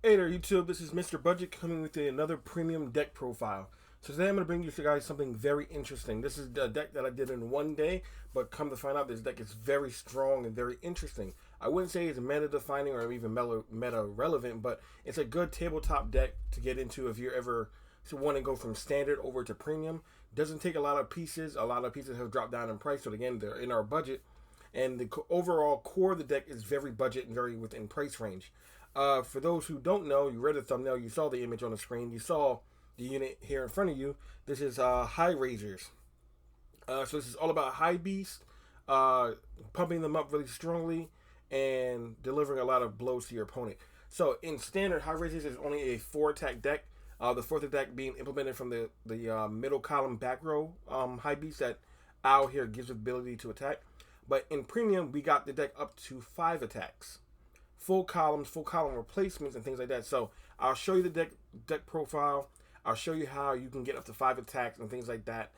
Hey there, YouTube. This is Mr. Budget coming with another premium deck profile. So today I'm going to bring you guys something very interesting. This is the deck that I did in one day, but come to find out, this deck is very strong and very interesting. I wouldn't say it's meta defining or even meta relevant, but it's a good tabletop deck to get into if you're ever want to go from standard over to premium. Doesn't take a lot of pieces. A lot of pieces have dropped down in price, so again, they're in our budget. And the overall core of the deck is very budget and very within price range. For those who don't know, you read the thumbnail, you saw the image on the screen, you saw the unit here in front of you. This is High Razors. So this is all about High Beast, pumping them up really strongly and delivering a lot of blows to your opponent. So in standard, High Razors is only a 4 attack deck. The fourth attack being implemented from the middle column back row High Beast that Owl here gives the ability to attack. But in premium, we got the deck up to 5 attacks. Full columns, full column replacements, and things like that. So I'll show you the deck profile. I'll show you how you can get up to 5 attacks and things like that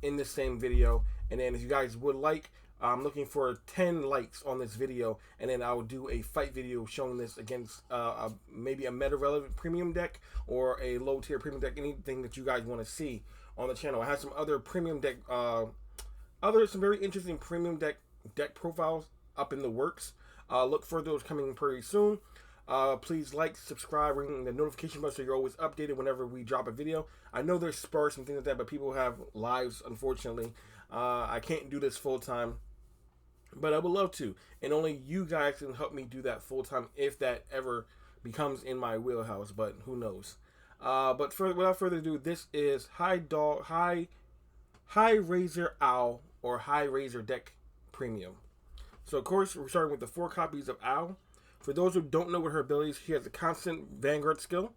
in this same video. And then if you guys would like, I'm looking for 10 likes on this video, and then I will do a fight video showing this against maybe a meta relevant premium deck or a low tier premium deck, anything that you guys want to see on the channel. I have some other premium deck, some very interesting premium deck profiles up in the works. Look for those coming pretty soon. Please like, subscribe, ring the notification bell so you're always updated whenever we drop a video. I know there's sparse and things like that, but people have lives, unfortunately. I can't do this full time, but I would love to. And only you guys can help me do that full time if that ever becomes in my wheelhouse, but who knows. But without further ado, this is High Razor Owl or High Razor Deck Premium. So of course, we're starting with the 4 copies of Owl. For those who don't know what her abilities, she has a constant Vanguard skill.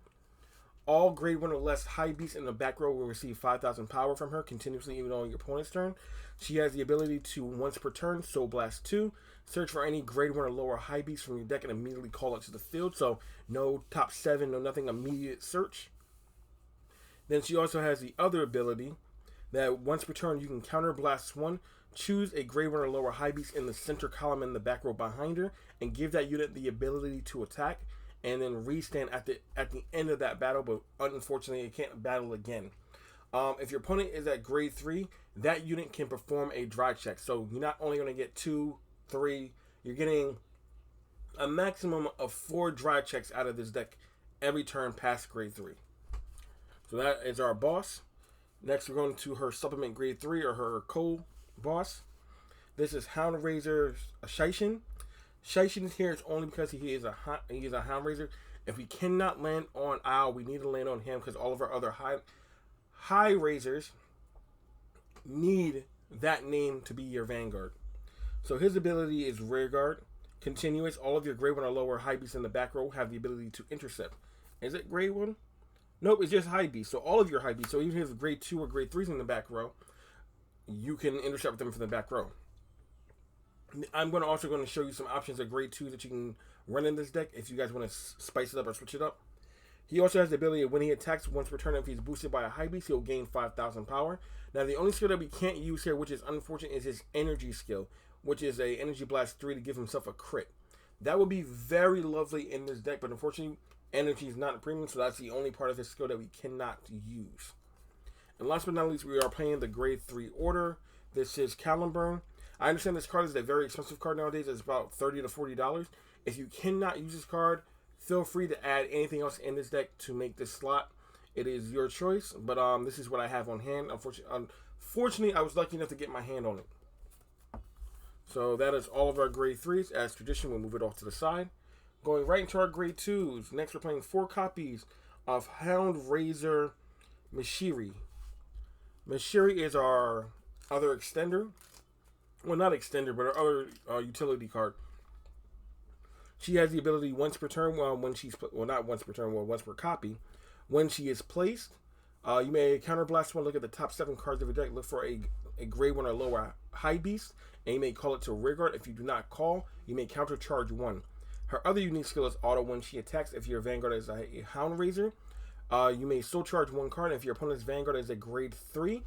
All grade 1 or less high beasts in the back row will receive 5,000 power from her continuously, even on your opponent's turn. She has the ability to, once per turn, Soul Blast 2. Search for any grade 1 or lower high beast from your deck and immediately call it to the field. So no top 7, no nothing, immediate search. Then she also has the other ability that once per turn you can counter Blast 1. Choose a grade 1 or lower high beast in the center column in the back row behind her and give that unit the ability to attack and then restand at the end of that battle, but unfortunately it can't battle again. If your opponent is at grade 3, that unit can perform a dry check. So you're not only going to get 2, 3, you're getting a maximum of 4 dry checks out of this deck every turn past grade 3. So that is our boss. Next we're going to her supplement grade 3 or her boss. This is Hound Razor's Shaishin. Shaishin here is only because he is a Hound Razor. If we cannot land on Owl, we need to land on him because all of our other high Razors need that name to be your Vanguard. So his ability is Rear Guard. Continuous. All of your grade 1 or lower high beasts in the back row have the ability to intercept. Is it grade 1? Nope, it's just high beasts. So all of your high beasts. So even if it's grade 2 or grade 3s in the back row, you can intercept them from the back row. I'm also going to show you some options of grade 2 that you can run in this deck if you guys want to spice it up or switch it up. He also has the ability of when he attacks once per turn, if he's boosted by a high beast, he'll gain 5,000 power. Now the only skill that we can't use here, which is unfortunate, is his energy skill, which is a energy blast 3 to give himself a crit. That would be very lovely in this deck, but unfortunately energy is not a premium, so that's the only part of his skill that we cannot use. And last but not least, we are playing the grade 3 order. This is Caliburn. I understand this card is a very expensive card nowadays. It's about $30 to $40. If you cannot use this card, feel free to add anything else in this deck to make this slot. It is your choice, but this is what I have on hand. Unfortunately, I was lucky enough to get my hand on it. So that is all of our grade 3s. As tradition, we'll move it off to the side. Going right into our grade 2s. Next, we're playing 4 copies of Hound Razor Mishiri. Mishiri is our other extender. Well, not extender, but our other utility card. She has the ability once per turn, not once per turn, once per copy. When she is placed, you may counterblast 1, look at the top 7 cards of the deck, look for a grade 1 or lower high beast, and you may call it to rear guard. If you do not call, you may counter charge 1. Her other unique skill is auto when she attacks. If your Vanguard is a Hound Razor, you may still charge 1 card. If your opponent's Vanguard is a grade 3,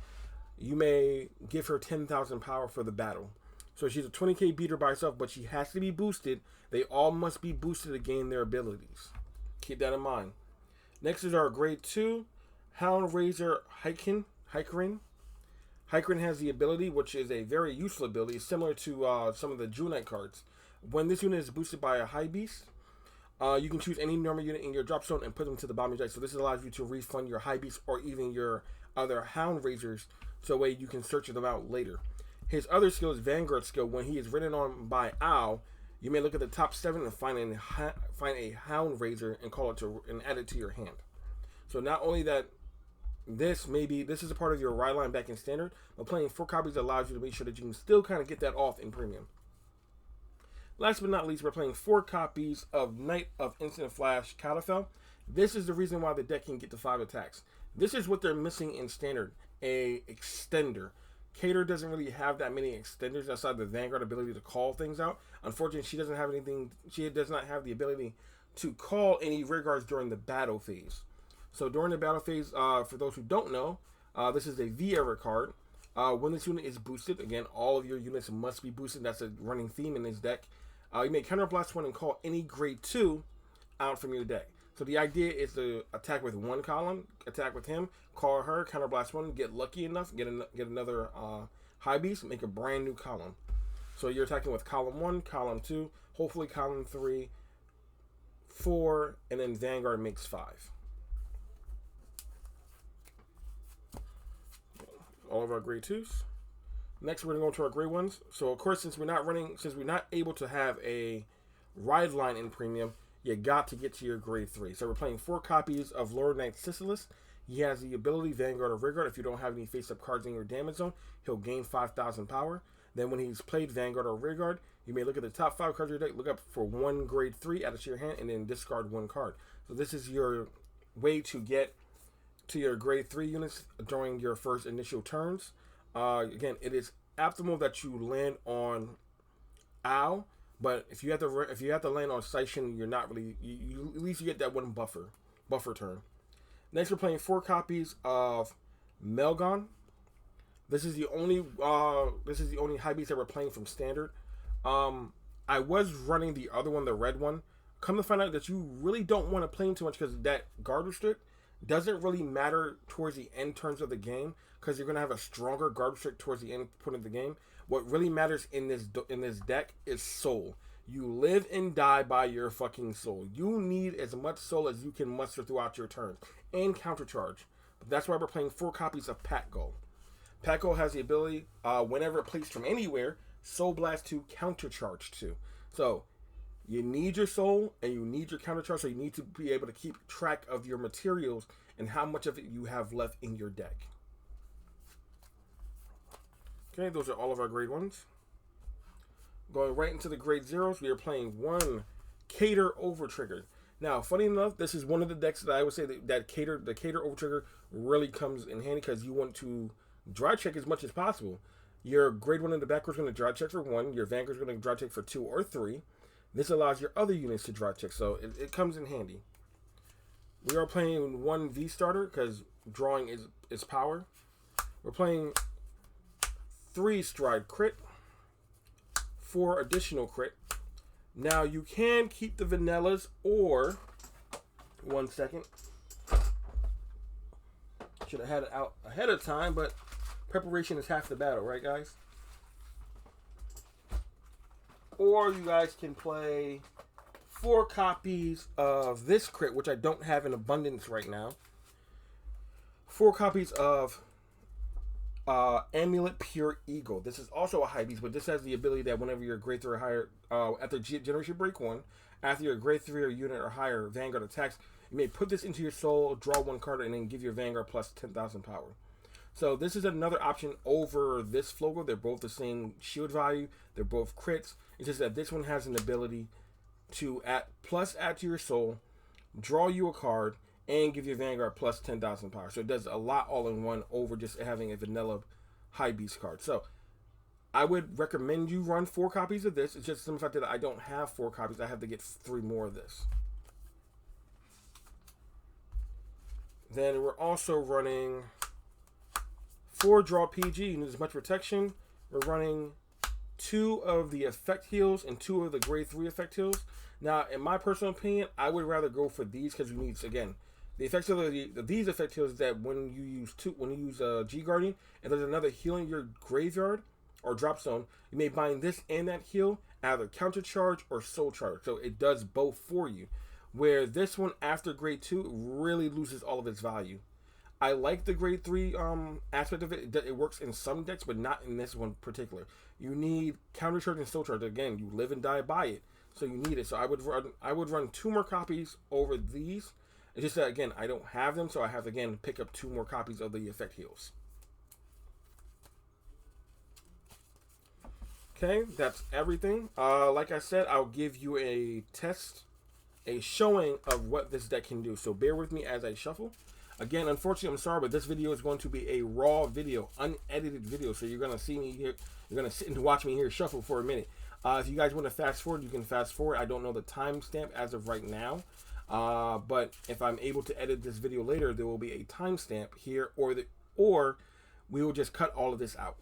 you may give her 10,000 power for the battle. So she's a 20k beater by herself, but she has to be boosted. They all must be boosted to gain their abilities. keep that in mind. Next is our grade 2, Hound Razor Hykerin. Hykerin has the ability, which is a very useful ability, similar to some of the Jewel Knight cards. When this unit is boosted by a High Beast, you can choose any normal unit in your drop zone and put them to the bottom of your deck. So this allows you to refund your High Beast or even your other Hound Razors, so that way you can search them out later. His other skill is Vanguard skill. When he is written on by Owl, you may look at the top 7 and find a Hound Razor and and add it to your hand. So not only that, this is a part of your ride line back in standard, but playing 4 copies allows you to make sure that you can still kind of get that off in premium. Last but not least, we're playing 4 copies of Knight of Instant Flash Catafel. This is the reason why the deck can get to 5 attacks. This is what they're missing in standard, a extender. Cater doesn't really have that many extenders outside the Vanguard ability to call things out. Unfortunately, she does not have the ability to call any rear guards during the battle phase. So during the battle phase, for those who don't know, this is a V-Era card. When this unit is boosted, again, all of your units must be boosted. That's a running theme in this deck. You may counterblast 1 and call any grade 2 out from your deck. So the idea is to attack with 1 column, attack with him, call her, counterblast 1, get lucky enough, get another High Beast, make a brand new column. So you're attacking with column 1, column 2, hopefully column 3, 4, and then Vanguard makes 5. All of our grade 2s. Next, we're going to go to our grade 1s. So, of course, since we're not able to have a ride line in premium, you got to get to your grade 3. So we're playing 4 copies of Lord Knight Sisyphus. He has the ability Vanguard or Rearguard. If you don't have any face-up cards in your damage zone, he'll gain 5,000 power. Then when he's played Vanguard or Rearguard, you may look at the top 5 cards of your deck, look up for 1 grade 3, add it to your hand, and then discard 1 card. So this is your way to get to your grade 3 units during your first initial turns. Again, it is optimal that you land on Owl, but if you have to land on Seishin, you're not really. You at least you get that 1 buffer turn. Next, we're playing 4 copies of Melgon. This is the only High Beast that we're playing from standard. I was running the other one, the red one. Come to find out that you really don't want to play him too much because that guard restrict doesn't really matter towards the end turns of the game, because you're going to have a stronger guard restrict towards the end point of the game. What really matters in this deck is soul. You live and die by your fucking soul. You need as much soul as you can muster throughout your turns. And countercharge. But that's why we're playing 4 copies of Pat Goal. Pat Goal has the ability, whenever placed from anywhere, Soul Blast to countercharge to. So, you need your soul and you need your countercharge, so you need to be able to keep track of your materials and how much of it you have left in your deck. Okay, those are all of our grade 1s. Going right into the grade 0s, we are playing 1 Cater Overtrigger. Now, funny enough, this is one of the decks that I would say that the Cater Overtrigger really comes in handy, because you want to dry check as much as possible. Your grade 1 in the backwards is going to dry check for 1. Your Vanguard is going to dry check for 2 or 3. This allows your other units to dry check, so it comes in handy. We are playing 1 V starter because drawing is power. We're playing 3 stride crit, 4 additional crit. Now you can keep the vanillas, or 1 second. Should have had it out ahead of time, but preparation is half the battle, right, guys? Or you guys can play 4 copies of this crit, which I don't have in abundance right now. 4 copies of Amulet Pure Eagle. This is also a High Beast, but this has the ability that whenever you're grade 3 or higher, after Generation Break 1, after your grade 3 or unit or higher Vanguard attacks, you may put this into your soul, draw 1 card, and then give your Vanguard plus 10,000 power. So this is another option over this Flogo. They're both the same shield value. They're both crits. It's just that this one has an ability to add to your soul, draw you a card, and give your Vanguard plus 10,000 power. So it does a lot all in one over just having a vanilla High Beast card. So I would recommend you run 4 copies of this. It's just the fact that I don't have 4 copies. I have to get 3 more of this. Then we're also running 4 draw PG. You need as much protection. We're running 2 of the effect heals and 2 of the grade 3 effect heals. Now, in my personal opinion, I would rather go for these because you need, again, the effects of these effect heals is that when you use G Guardian and there's another heal in your graveyard or drop zone, you may bind this and that heal, either counter charge or soul charge. So it does both for you. Where this one after grade 2 really loses all of its value. I like the grade 3 aspect of it. It works in some decks, but not in this one particular. You need counter charge and soul charge. Again, you live and die by it, so you need it. So I would run 2 more copies over these. It's just that, again, I don't have them, so I have to, again, pick up 2 more copies of the effect heals. Okay, that's everything. Like I said, I'll give you a test, a showing of what this deck can do. So bear with me as I shuffle. Again, unfortunately, I'm sorry, but this video is going to be a raw video, unedited video. So you're going to see me here. You're going to sit and watch me here shuffle for a minute. If you guys want to fast forward, you can fast forward. I don't know the timestamp as of right now. But if I'm able to edit this video later, there will be a timestamp here, or we will just cut all of this out.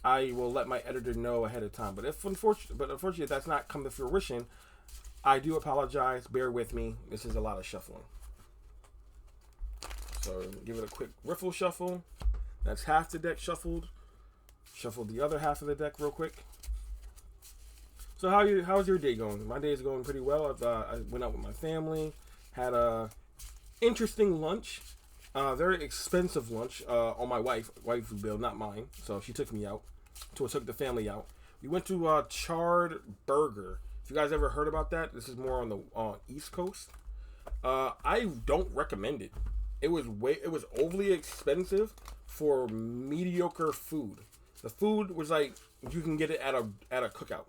I will let my editor know ahead of time. But unfortunately, if that's not come to fruition, I do apologize. Bear with me. This is a lot of shuffling. So give it a quick riffle shuffle. That's half the deck shuffled. Shuffle the other half of the deck real quick. So how's your day going? My day is going pretty well. I went out with my family, had a interesting lunch, very expensive lunch on my wife's bill, not mine. So she took me out. So I took the family out. We went to Charred Burger. If you guys ever heard about that, this is more on the East Coast. I don't recommend it. It was overly expensive for mediocre food. The food was like you can get it at a cookout.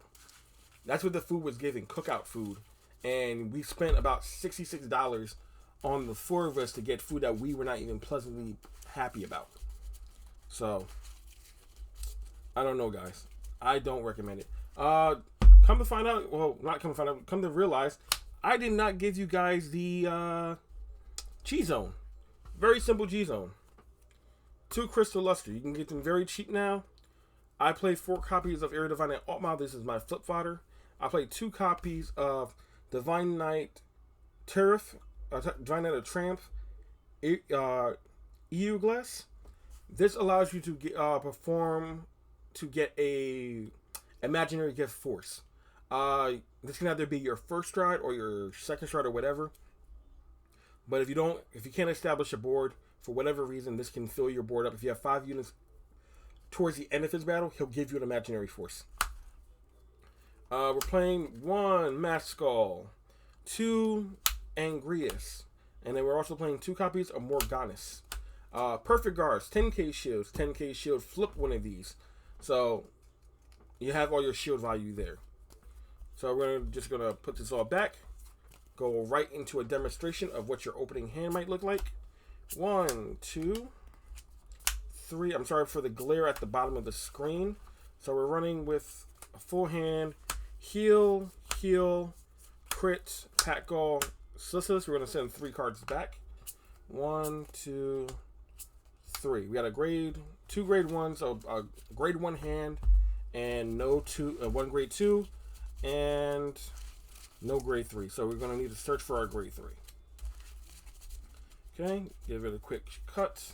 That's what the food was giving, cookout food. And we spent about $66 on the 4 of us to get food that we were not even pleasantly happy about. So I don't know, guys. I don't recommend it. Come to find out, well, not come to find out, come to realize, I did not give you guys the G-Zone. Very simple G-Zone. 2 Crystal Luster. You can get them very cheap now. I played 4 copies of Air Divine and Altmile. This is my flip fodder. I played 2 copies of Divine Knight Tariff, Divine Knight of Triumph, EU Glass. This allows you to get a imaginary gift force. This can either be your first stride or your second stride or whatever. But if you can't establish a board for whatever reason, this can fill your board up. If you have 5 units towards the end of his battle, he'll give you an imaginary force. We're playing 1 Mask Skull, 2 Angrias, and then we're also playing 2 copies of Morganis. Perfect Guards, 10k shields, 10k shield, flip one of these. So you have all your shield value there. So we're just gonna put this all back, go right into a demonstration of what your opening hand might look like. 1, 2, 3. I'm sorry for the glare at the bottom of the screen. So we're running with a full hand, heal, crit, Pat Gall, Sisyphus. We're gonna send 3 cards back. 1, 2, 3. We got 2 grade 1s, so a grade 1 hand, and no 1 grade 2, and no grade 3. So we're gonna need to search for our grade 3. Okay, give it a quick cut.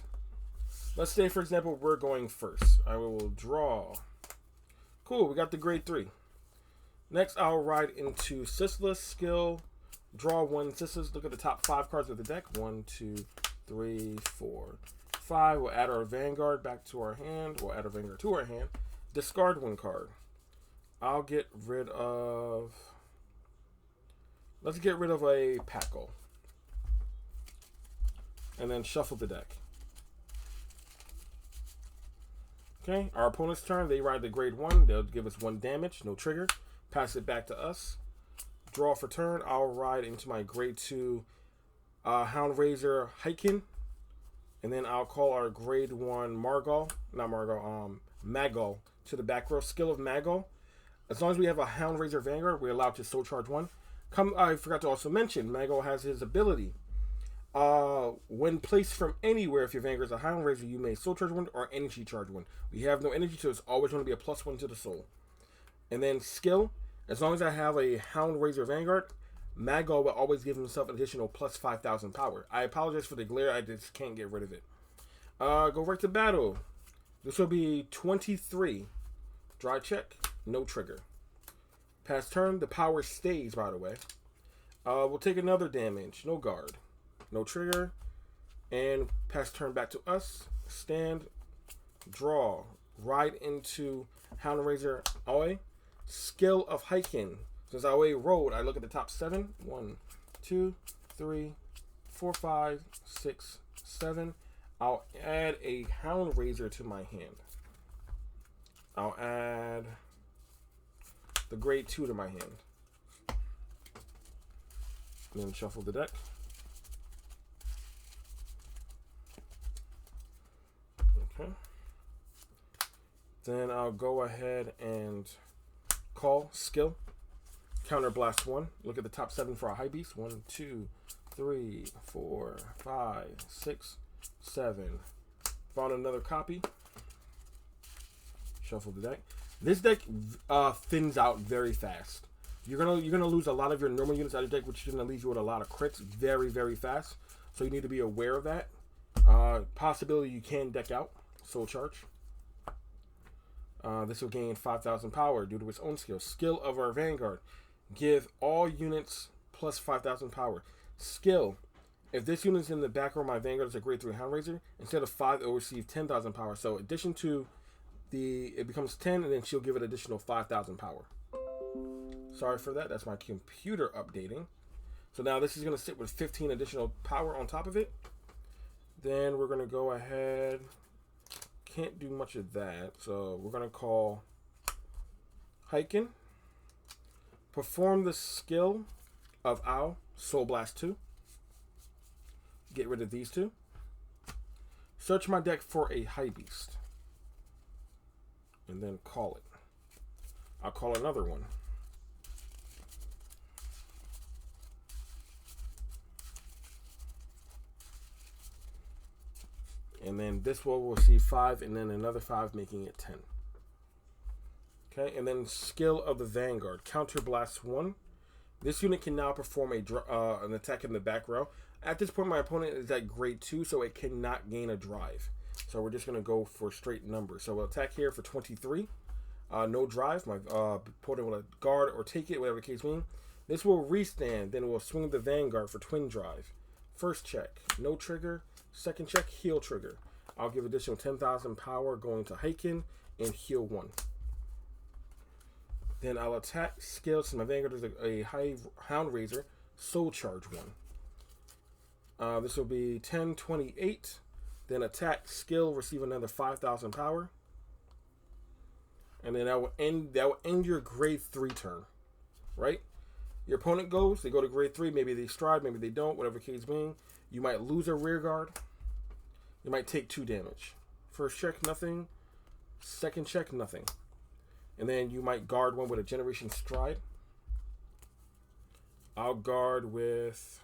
Let's say, for example, we're going first. I will draw. Cool, we got the grade 3. Next, I'll ride into Sisyphus skill. Draw 1 Sisyphus. Look at the top 5 cards of the deck. 1, 2, 3, 4, 5. We'll add our Vanguard back to our hand. We'll add our Vanguard to our hand. Discard 1 card. I'll get rid of... Let's get rid of a Packle. And then shuffle the deck. Okay, our opponent's turn. They ride the grade 1. They'll give us 1 damage, no trigger. Pass it back to us. Draw for turn. I'll ride into my grade 2 Hound Razor Hikin. And then I'll call our grade 1 Magal to the back row. Skill of Magal. As long as we have a Hound Razor Vanguard, we're allowed to soul charge 1. I forgot to also mention, Magal has his ability. When placed from anywhere, if your Vanguard is a Hound Razor, you may soul charge 1 or energy charge 1. We have no energy, so it's always going to be a +1 to the soul. And then skill, as long as I have a Hound Razor Vanguard, Magol will always give himself an additional plus 5,000 power. I apologize for the glare, I just can't get rid of it. Go right to battle. This will be 23. Dry check, no trigger. Pass turn, the power stays, by the way. We'll take another damage, no guard, no trigger. And pass turn back to us. Stand, draw, ride into Hound Razor Aoi. Skill of hiking. Since I already rolled, I look at the top 7. 1, 2, 3, 4, 5, 6, 7. I'll add a Hound Razor to my hand. I'll add the grade 2 to my hand. And then shuffle the deck. Okay. Then I'll go ahead and call skill. Counter blast 1. Look at the top 7 for a high beast. 1, 2, 3, 4, 5, 6, 7. Found another copy. Shuffle the deck. This deck thins out very fast. You're gonna lose a lot of your normal units out of your deck, which is gonna leave you with a lot of crits very, very fast. So you need to be aware of that. Possibility you can deck out Soul Charge. This will gain 5,000 power due to its own skill. Skill of our Vanguard. Give all units plus 5,000 power. Skill. If this unit is in the back row of my Vanguard is a grade 3 Hound Razor, instead of 5, it will receive 10,000 power. So addition to it becomes 10, and then she'll give it additional 5,000 power. Sorry for that. That's my computer updating. So now this is going to sit with 15 additional power on top of it. Then we're going to go ahead. Can't do much of that. So we're going to call Hiken. Perform the skill of Owl, Soul Blast 2. Get rid of these two. Search my deck for a high beast. And then call it. I'll call another one. And then this one will receive 5, and then another 5, making it 10. Okay, and then skill of the Vanguard. Counter Blast 1. This unit can now perform an attack in the back row. At this point, my opponent is at grade 2, so it cannot gain a drive. So we're just going to go for straight numbers. So we'll attack here for 23. No drive. My opponent will guard or take it, whatever the case means. This will restand. Then we'll swing the Vanguard for twin drive. First check, no trigger. Second check, heal trigger. I'll give additional 10,000 power going to Hiken and heal 1. Then I'll attack skill since my Vanguard is a high Hound Razor. Soul Charge 1. This will be 10, 28. Then attack skill, receive another 5,000 power. And then that will end your grade 3 turn. Right? Your opponent goes, they go to grade 3, maybe they stride, maybe they don't, whatever the case being. You might lose a rear guard. You might take 2 damage. First check, nothing. Second check, nothing. And then you might guard one with a Generation Stride. I'll guard with...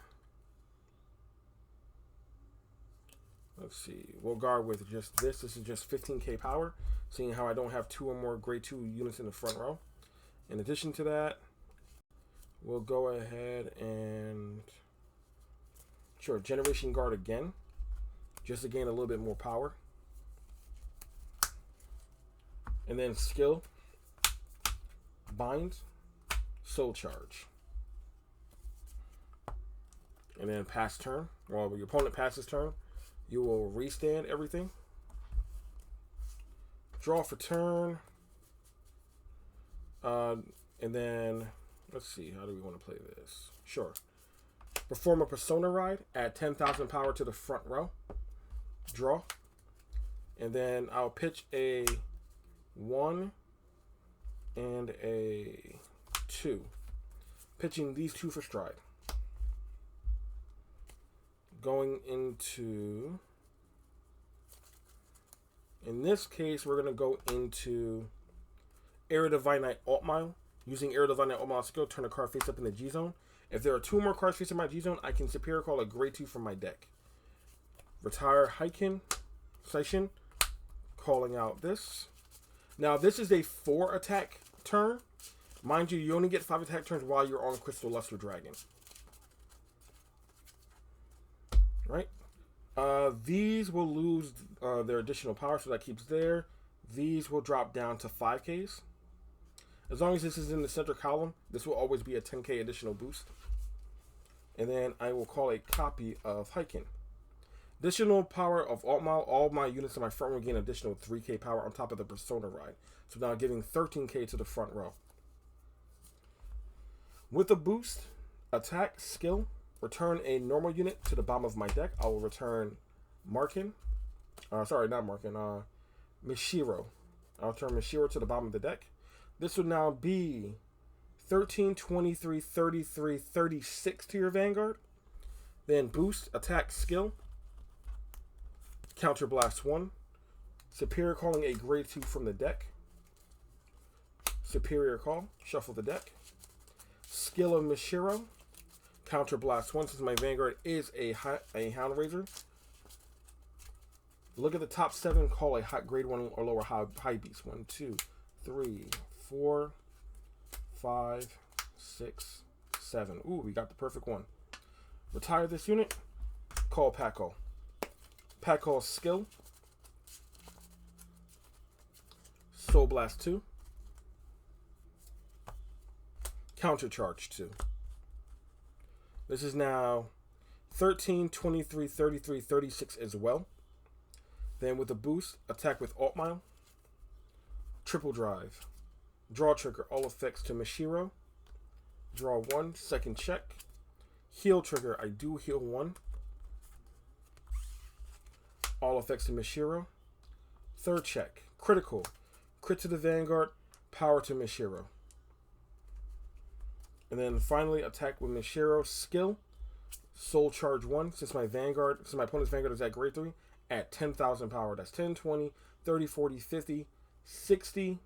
Let's see. We'll guard with just this. This is just 15k power. Seeing how I don't have 2 or more grade 2 units in the front row. In addition to that, we'll go ahead and... Sure, Generation Guard again. Just to gain a little bit more power. And then skill. Bind. Soul Charge. And then pass turn. Well, when your opponent passes turn, you will restand everything. Draw for turn. And then, let's see, how do we want to play this? Sure. Perform a Persona Ride. Add 10,000 power to the front row. Draw. And then I'll pitch a 1 and a 2. Pitching these 2 for stride. Going into... In this case, we're going to go into Era Divinite Alt Mile. Using Era Divinite Alt Mile skill, turn a card face up in the G zone. If there are 2 more cards facing my G zone, I can Superior Call a grade 2 from my deck. Retire Hiken Session. Calling out this. Now, this is a 4 attack turn. Mind you, you only get 5 attack turns while you're on Crystal Luster Dragon. Right? These will lose their additional power, so that keeps there. These will drop down to 5Ks. As long as this is in the center column, this will always be a 10K additional boost. And then I will call a copy of Hiking. Additional power of Alt Mile, all my units in my front row gain additional 3K power on top of the Persona Ride. So now giving 13K to the front row. With a boost, attack, skill, return a normal unit to the bottom of my deck. I will return Mishiro. I'll turn Mishiro to the bottom of the deck. This will now be 13, 23, 33, 36 to your Vanguard. Then boost, attack, skill, counterblast 1, superior calling a grade 2 from the deck, superior call, shuffle the deck, skill of Mishiro, counterblast 1 since my Vanguard is a Hound Raiser. Look at the top 7, call a hot grade 1 or lower high beast. 1, 2, 3, 4, 5, 6, 7. Ooh, we got the perfect one. Retire this unit, call Paco. Paco skill, Soul Blast 2, Counter Charge 2. This is now 13, 23, 33, 36 as well. Then with a boost, attack with Alt Mile, Triple Drive, draw trigger, all effects to Mishiro, draw 1, second check, heal trigger, I do heal 1, all effects to Mishiro, third check, critical, crit to the Vanguard, power to Mishiro. And then finally attack with Mishiro, skill, Soul Charge 1, since my opponent's Vanguard is at grade 3, at 10,000 power. That's 10, 20, 30, 40, 50, 60,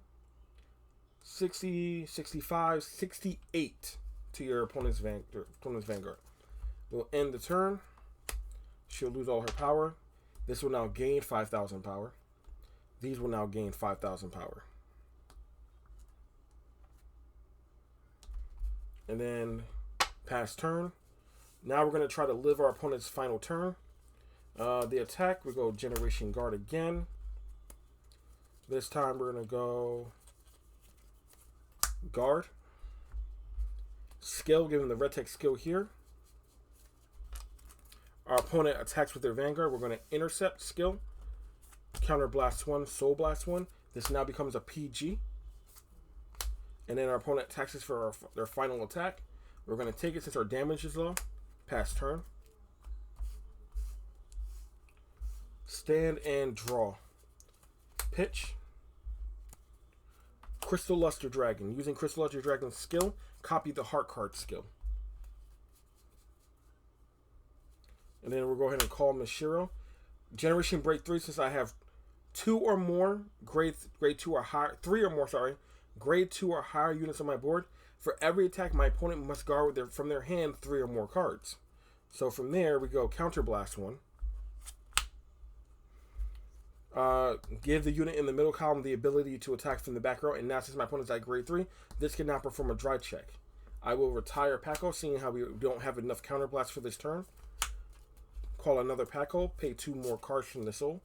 60, 65, 68 to your opponent's Vanguard. We'll end the turn. She'll lose all her power. This will now gain 5,000 power. These will now gain 5,000 power. And then pass turn. Now we're going to try to live our opponent's final turn. The attack, we go Generation Guard again. This time we're going to go Guard. Skill, given the red tech skill here. Our opponent attacks with their Vanguard. We're going to intercept skill. Counter Blast 1, Soul Blast 1. This now becomes a PG. And then our opponent attacks us for their final attack. We're going to take it since our damage is low. Pass turn. Stand and draw. Pitch. Crystal Luster Dragon. Using Crystal Luster Dragon's skill, copy the Heart card skill. And then we'll go ahead and call Mishiro. Generation Break 3, since I have 2 or more grade 2 or higher, 3 or more, sorry, grade 2 or higher units on my board. For every attack, my opponent must guard with from their hand 3 or more cards. So from there, we go Counter Blast 1. Give the unit in the middle column the ability to attack from the back row. And now since my opponent's at grade 3, this can now perform a dry check. I will retire Paco, seeing how we don't have enough Counter Blast for this turn. Call another Paco, pay 2 more cards from the soul.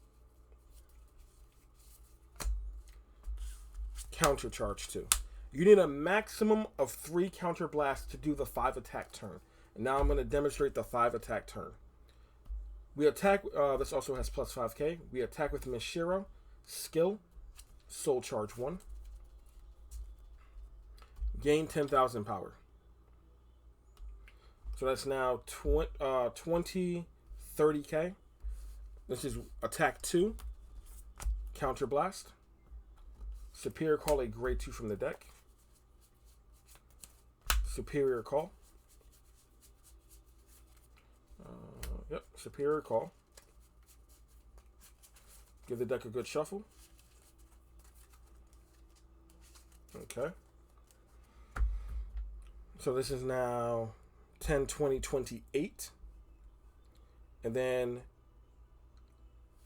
Counter Charge 2. You need a maximum of 3 Counter Blasts to do the 5 attack turn. And now I'm going to demonstrate the 5 attack turn. We attack, this also has plus 5k. We attack with Mishiro, skill, Soul Charge 1. Gain 10,000 power. So that's now 20, 30k. This is attack 2, Counter Blast. Superior call a grade 2 from the deck. Superior call. Yep, superior call. Give the deck a good shuffle. Okay. So this is now 10, 20, 28. And then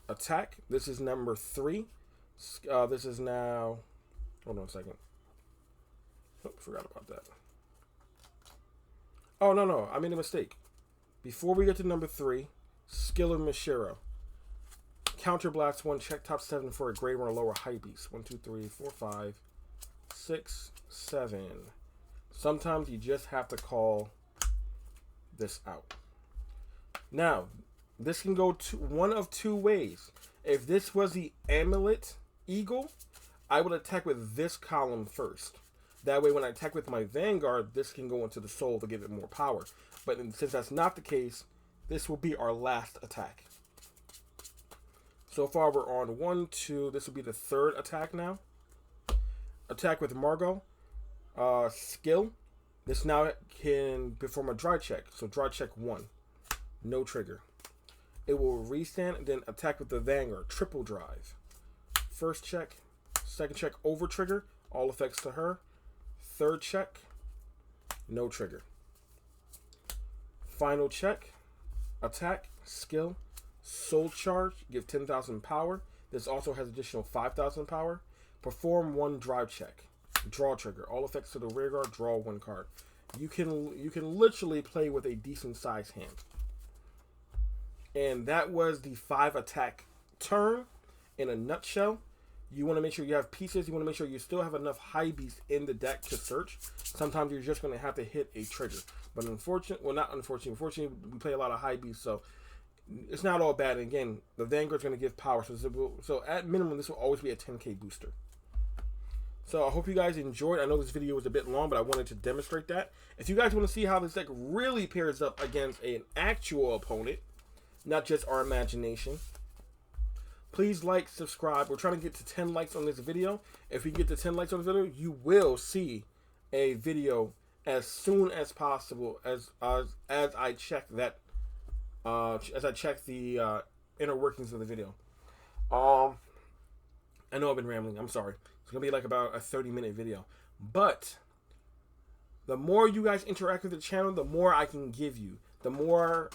attack. This is number 3. This is now, hold on a second. Oh, forgot about that. Oh, no. I made a mistake. Before we get to number 3, Skill of Mishiro. Counterblast 1, check top 7 for a grade 1 or lower high beast. 1, 2, 3, 4, 5, 6, 7. Sometimes you just have to call this out. Now, this can go one of 2 ways. If this was the Amulet Eagle, I would attack with this column first. That way, when I attack with my Vanguard, this can go into the soul to give it more power. But since that's not the case, this will be our last attack. So far, we're on 1, 2. This will be the 3rd attack now. Attack with Margot. Skill. This now can perform a dry check. So dry check 1. No trigger. It will restand and then attack with the Vanguard. Triple drive. First check. Second check over trigger. All effects to her. Third check. No trigger. Final check. Attack. Skill. Soul charge. Give 10,000 power. This also has additional 5,000 power. Perform 1 drive check. Draw trigger. All effects to the rear guard. Draw 1 card. You can literally play with a decent sized hand. And that was the 5 attack turn in a nutshell. You want to make sure you have pieces. You want to make sure you still have enough high beasts in the deck to search. Sometimes you're just going to have to hit a trigger. But unfortunately, we play a lot of high beasts, so it's not all bad. And again, the Vanguard's going to give power. So at minimum, this will always be a 10k booster. So I hope you guys enjoyed. I know this video was a bit long, but I wanted to demonstrate that. If you guys want to see how this deck really pairs up against an actual opponent, not just our imagination, please like, subscribe. We're trying to get to 10 likes on this video. If we get to 10 likes on this video, you will see a video as soon as possible as I check that the inner workings of the video. I know I've been rambling. I'm sorry. It's gonna be like about a 30-minute video, but the more you guys interact with the channel, the more I can give you. The more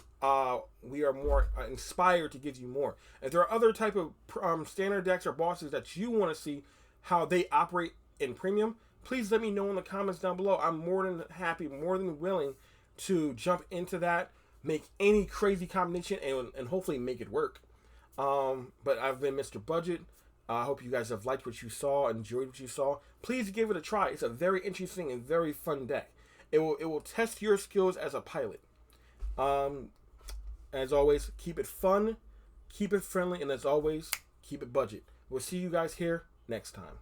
we are more inspired to give you more. If there are other type of standard decks or bosses that you want to see how they operate in premium, please let me know in the comments down below. I'm more than happy, more than willing to jump into that, make any crazy combination, and hopefully make it work. But I've been Mr. Budget. I hope you guys have liked what you saw, enjoyed what you saw. Please give it a try. It's a very interesting and very fun deck. It will test your skills as a pilot. As always, keep it fun, keep it friendly, and as always, keep it budget. We'll see you guys here next time.